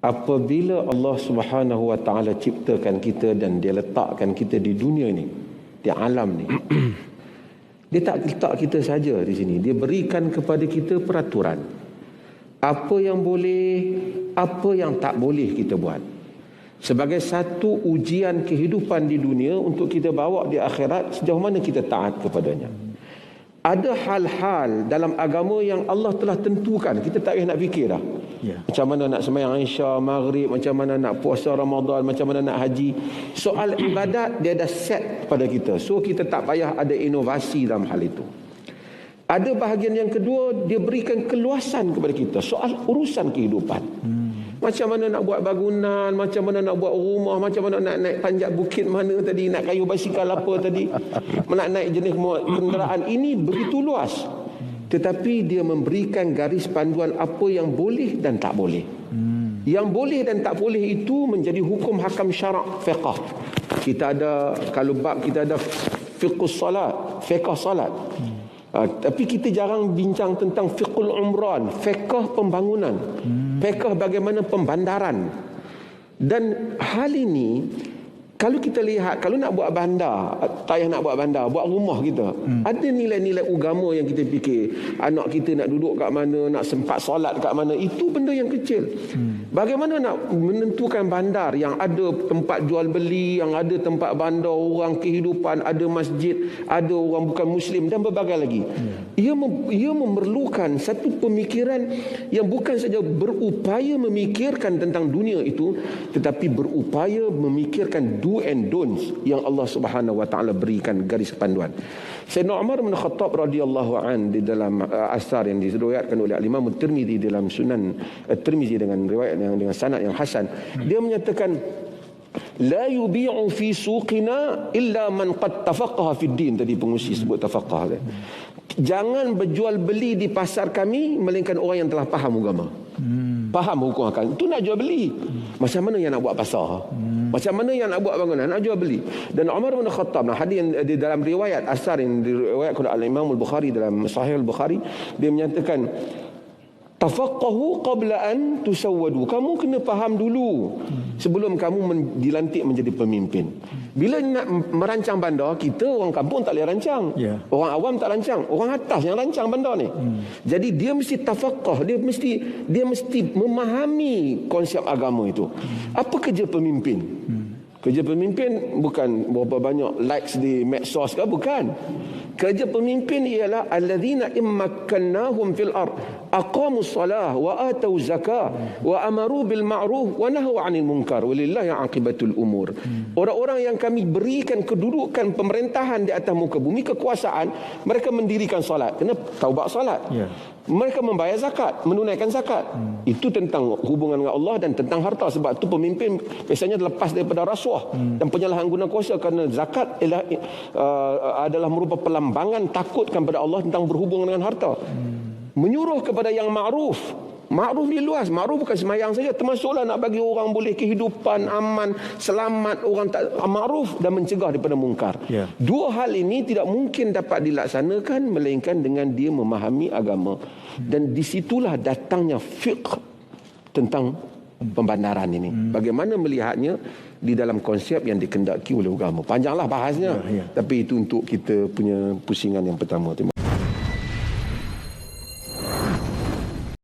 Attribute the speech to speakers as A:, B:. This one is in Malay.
A: apabila Allah Subhanahu Wa Taala ciptakan kita dan dia letakkan kita di dunia ni, di alam ni, dia tak letak kita saja di sini. Dia berikan kepada kita peraturan. Apa yang boleh, apa yang tak boleh kita buat. Sebagai satu ujian kehidupan di dunia untuk kita bawa di akhirat sejauh mana kita taat kepadanya. Ada hal-hal dalam agama yang Allah telah tentukan. Kita tak payah nak fikir dah. Macam mana nak sembahyang Isya, Maghrib, macam mana nak puasa Ramadan, macam mana nak haji. Soal ibadat dia dah set kepada kita. So kita tak payah ada inovasi dalam hal itu. Ada bahagian yang kedua, dia berikan keluasan kepada kita. Soal urusan kehidupan. Macam mana nak buat bangunan, macam mana nak buat rumah, macam mana nak naik tanjak bukit mana tadi, nak kayu basikal apa tadi, nak naik jenis kenderaan. Ini begitu luas. Tetapi dia memberikan garis panduan apa yang boleh dan tak boleh. Yang boleh dan tak boleh itu menjadi hukum hakam syarak fiqh. Kita ada, kalau bab kita ada fiqhus salat, fiqh salat. Tapi kita jarang bincang tentang fiqhul umran, fiqh pembangunan, fiqh bagaimana pembandaran. Dan hal ini kalau kita lihat, kalau nak buat bandar, tak payah nak buat bandar, buat rumah kita, ada nilai-nilai agama yang kita fikir. Anak kita nak duduk kat mana, nak sempat solat kat mana, itu benda yang kecil. Bagaimana nak menentukan bandar yang ada tempat jual beli, yang ada tempat bandar orang kehidupan, ada masjid, ada orang bukan Muslim dan berbagai lagi. Ia memerlukan satu pemikiran yang bukan saja berupaya memikirkan tentang dunia itu, tetapi berupaya memikirkan do and don'ts yang Allah Subhanahu Wa Taala berikan garis panduan. Sayyidina Umar bin Khattab radhiyallahu an di dalam asar yang diriwayatkan oleh Imam Tirmizi dalam Sunan Tirmizi dengan riwayat yang dengan sanad yang hasan, dia menyatakan la yubi'u fi suqina illa man qad tafaqqaha fi din. Tadi pengusi sebut tafaqqah. Jangan berjual beli di pasar kami melainkan orang yang telah faham agama. Faham hukum akal. Itu nak jual beli. Macam mana yang nak buat pasar? Macam mana yang nak buat bangunan? Nak jual beli. Dan Umar bin Khattab, hadis yang di dalam riwayat asar yang diriwayatkan oleh Imam Al-Bukhari dalam Sahih Al-Bukhari, dia menyatakan tafaqqahu qabla an tusawwadu. Kamu kena faham dulu sebelum kamu dilantik menjadi pemimpin. Bila nak merancang bandar, kita orang kampung tak boleh rancang. Orang awam tak rancang, orang atas yang rancang bandar ni. Jadi dia mesti tafaqqah, dia mesti memahami konsep agama itu. Apa kerja pemimpin? Kerja pemimpin bukan berapa banyak likes di medsos ke, bukan. Kerja pemimpin ialah alladzina immakkannahum fil ard aqamus salah wa atau zakah wa amaru bil ma'ruf wa nahaw 'anil munkar walillahi 'aqibatul umur. Orang-orang yang kami berikan kedudukan pemerintahan di atas muka bumi, kekuasaan, mereka mendirikan solat, kena taubat solat. Mereka membayar zakat, menunaikan zakat. Itu tentang hubungan dengan Allah dan tentang harta. Sebab itu pemimpin biasanya lepas daripada rasuah dan penyalahan guna kuasa, kerana zakat adalah merupakan pelambangan takutkan pada Allah tentang berhubungan dengan harta. Menyuruh kepada yang ma'ruf. Ma'ruf ni luas. Ma'ruf bukan semayang saja, termasuklah nak bagi orang boleh kehidupan aman, selamat, orang tak ma'ruf, dan mencegah daripada mungkar. Dua hal ini tidak mungkin dapat dilaksanakan melainkan dengan dia memahami agama. Dan disitulah datangnya fiqh tentang pembandaran ini. Bagaimana melihatnya di dalam konsep yang dikendaki oleh agama. Panjanglah bahasnya. Tapi itu untuk kita punya pusingan yang pertama. Terima kasih.